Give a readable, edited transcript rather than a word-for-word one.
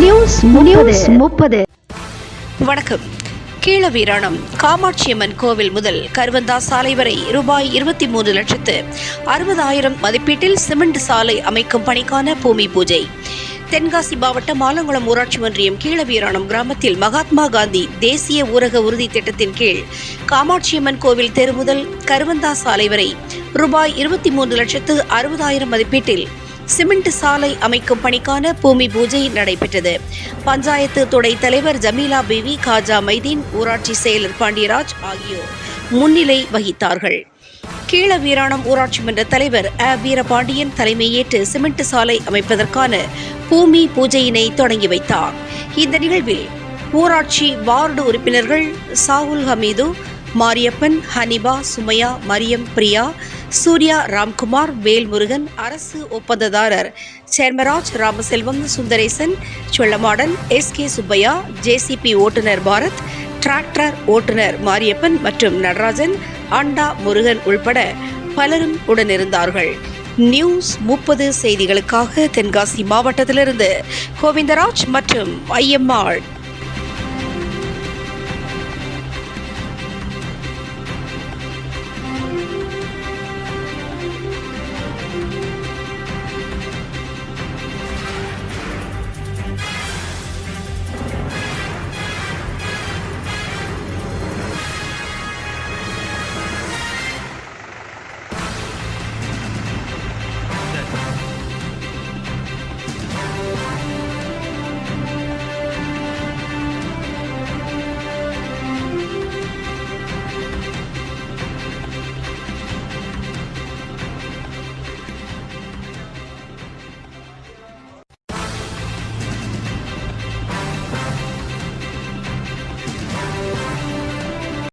News 30. வணக்கம். கீழவீராணம் காமாட்சியம்மன் கோவில் முதல் கருவந்தா சாலை வரை ரூபாய் 23,60,000 மதிப்பீட்டில் சிமெண்ட் சாலை அமைக்கும் பணிக்கான பூமி பூஜை. தென்காசி மாவட்டம் ஆலங்குளம் ஊராட்சி ஒன்றியம் கீழவீராணம் கிராமத்தில் மகாத்மா காந்தி தேசிய ஊரக உறுதி திட்டத்தின் கீழ் காமாட்சியம்மன் கோவில் தெரு முதல் கருவந்தா சாலை வரை ரூபாய் 23,60,000 மதிப்பீட்டில் சிமெண்ட் சாலை அமைக்கும் பணிக்கான பூமி பூஜை நடைபெற்றது. பஞ்சாயத்து துணைத் தலைவர் ஜமீலா பிவி, காஜா மைதீன், ஊராட்சி செயலர் பாண்டியராஜ் ஆகியோர் முன்னிலை வகித்தார்கள். கீழவீராணம் ஊராட்சி மன்ற தலைவர் வீரபாண்டியன் தலைமையேற்று சிமெண்ட் சாலை அமைப்பதற்கான பூமி பூஜையினை தொடங்கி வைத்தார். இந்த நிகழ்வில் ஊராட்சி வார்டு உறுப்பினர்கள் சாகுல் ஹமீது, மாரியப்பன், ஹனிபா, சுமையா, மரியம், பிரியா, சூர்யா, ராம்குமார், வேல்முருகன், அரசு ஒப்பந்ததாரர் சேர்மராஜ், ராமசெல்வம், சுந்தரேசன், சொல்லமாடன், SK சுப்பையா, JCP ஓட்டுநர் பாரத், டிராக்டர் ஓட்டுநர் மாரியப்பன் மற்றும் நடராஜன், அண்டா முருகன் உள்பட பலரும் உடனிருந்தார்கள். நியூஸ் 30 செய்திகளுக்காக தென்காசி மாவட்டத்திலிருந்து கோவிந்தராஜ் மற்றும் ஐயம்மாள்.